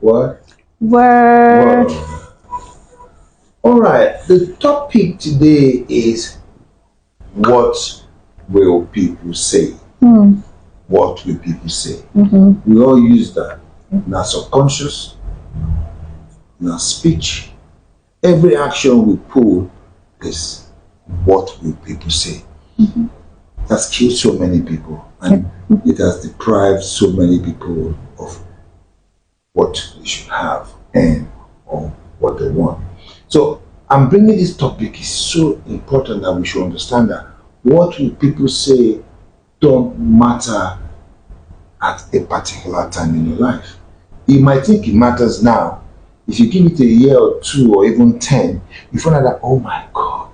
What? Word. Word. All right. The topic today is what will people say? Mm. What will people say? Mm-hmm. We all use that in our subconscious, in our speech. Every action we pull is what will people say? Mm-hmm. Has killed so many people and it has deprived so many people of what they should have and or what they want. So I'm bringing this topic is so important that we should understand that what will people say don't matter at a particular time in your life. You might think it matters now. If you give it a year or two or even 10, you find out that, oh my God,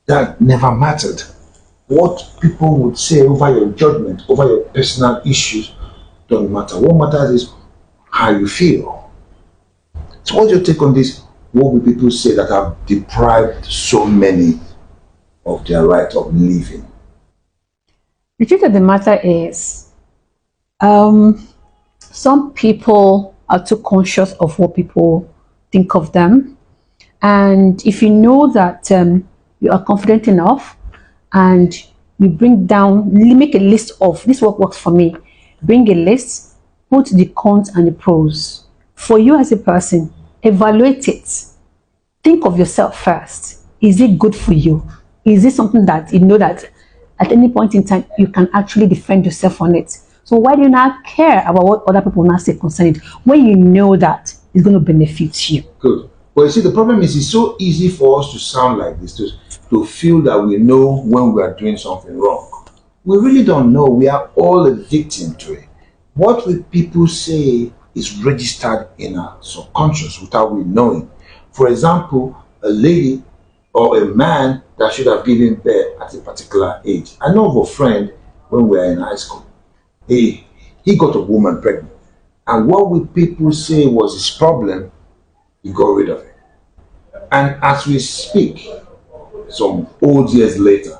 that never mattered. What people would say over your judgment, over your personal issues, don't matter. What matters is how you feel. So what's your take on this? What will people say that have deprived so many of their right of living? The truth of the matter is, some people are too conscious of what people think of them. And if you know that you are confident enough and you bring down, you make a list of this what works for me, bring a list, put the cons and the pros. For you as a person, evaluate it. Think of yourself first. Is it good for you? Is it something that you know that at any point in time you can actually defend yourself on it? So why do you not care about what other people now say concerning it when you know that it's going to benefit you? Good. But you see, the problem is it's so easy for us to sound like this, to feel that we know when we are doing something wrong. We really don't know. We are all a victim to it. What will people say is registered in our subconscious without we knowing. For example, a lady or a man that should have given birth at a particular age. I know of a friend when we were in high school. He got a woman pregnant. And what will people say was his problem, he got rid of it. And as we speak, some old years later,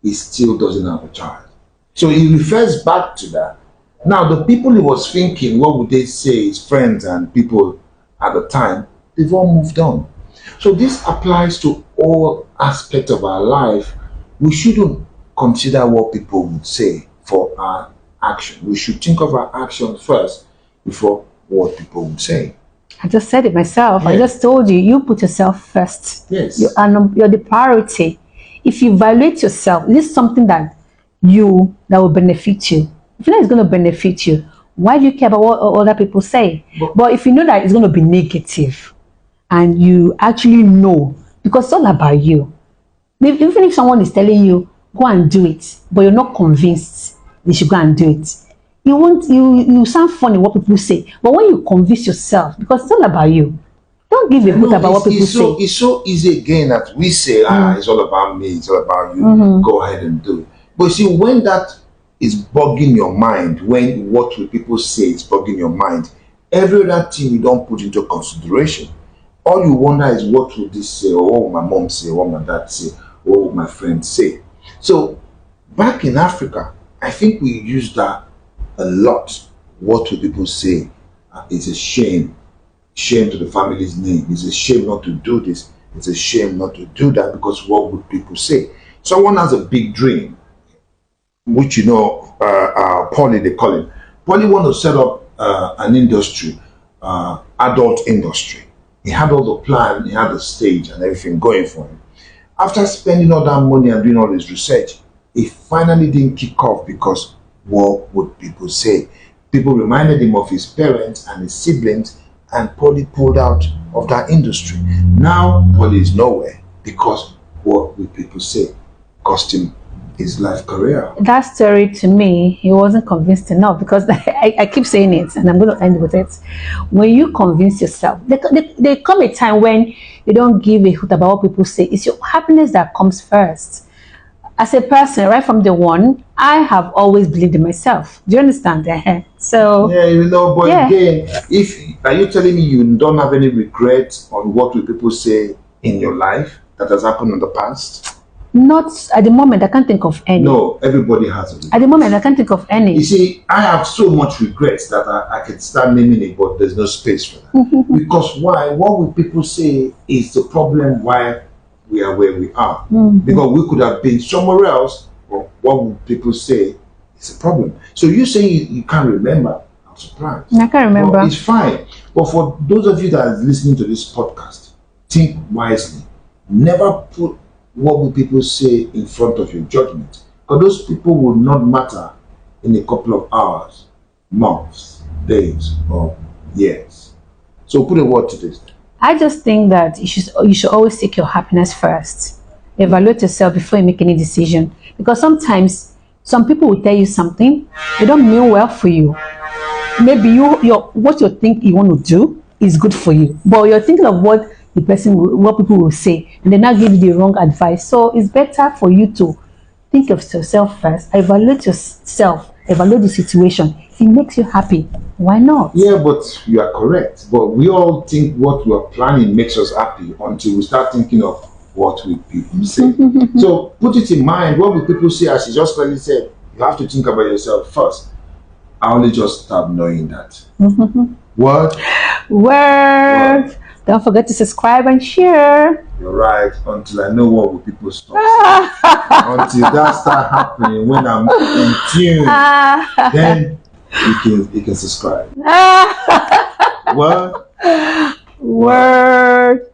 he still doesn't have a child. So he refers back to that. Now, the people he was thinking, what would they say, his friends and people at the time, they've all moved on. So this applies to all aspects of our life. We shouldn't consider what people would say for our action. We should think of our action first before what people would say. I just said it myself. Yeah. I just told you, you put yourself first. Yes. You're the priority. If you evaluate yourself, this is something that will benefit you. If you know it's going to benefit you, why do you care about what other people say? But if you know that it's going to be negative, and you actually know, because it's all about you. Even if someone is telling you, go and do it, but you're not convinced they should go and do it. You sound funny what people say, but when you convince yourself, because it's all about you, don't give a hoot about what people say. It's so easy again that we say, it's all about me, it's all about you, go ahead and do it. But you see, when that is bugging your mind, when what will people say is bugging your mind, every other thing you don't put into consideration. All you wonder is what will this say, or what will my mom say, what will my dad say, what will my friends say. So back in Africa, I think we use that a lot. What will people say? It's a shame. Shame to the family's name. It's a shame not to do this. It's a shame not to do that because what would people say? Someone has a big dream, which Paulie, they call him. Paulie want to set up an industry, adult industry. He had all the plan, he had the stage and everything going for him. After spending all that money and doing all his research, he finally didn't kick off because what would people say? People reminded him of his parents and his siblings, and Paulie pulled out of that industry. Now Paulie is nowhere because what will people say? Cost him his life career. That story, to me, he wasn't convinced enough, because I keep saying it, and I'm going to end with it. When you convince yourself, there come a time when you don't give a hoot about what people say. It's your happiness that comes first. As a person, right from the one, I have always believed in myself. Do you understand that? So but again, are you telling me you don't have any regrets on what will people say in your life that has happened in the past? Not at the moment. I can't think of any. No, everybody has a regret. At the moment, I can't think of any. You see, I have so much regrets that I can start naming it, but there's no space for that. Because why? What will people say is the problem why we are where we are? Because we could have been somewhere else, but what will people say is a problem? So you saying you can't remember, I'm surprised. I can't remember. Well, it's fine. But for those of you that are listening to this podcast, think wisely. Never put what will people say in front of your judgment. Because those people will not matter in a couple of hours, months, days, or years. So put a word to this. I just think that you should always seek your happiness first. Evaluate yourself before you make any decision. Because sometimes some people will tell you something, they don't mean well for you. Maybe what you think you want to do is good for you, but you're thinking of what people will say, and they now give you the wrong advice. So it's better for you to think of yourself first, evaluate yourself, evaluate the situation. If it makes you happy, why not? Yeah, but you are correct. But we all think what we are planning makes us happy until we start thinking of what will people say. So put it in mind, what will people say? As you just clearly said, you have to think about yourself first. I only just start knowing that. Word. Don't forget to subscribe and share. You're right. Until I know what will people stop until that start happening, when I'm in tune, then you can subscribe. Word.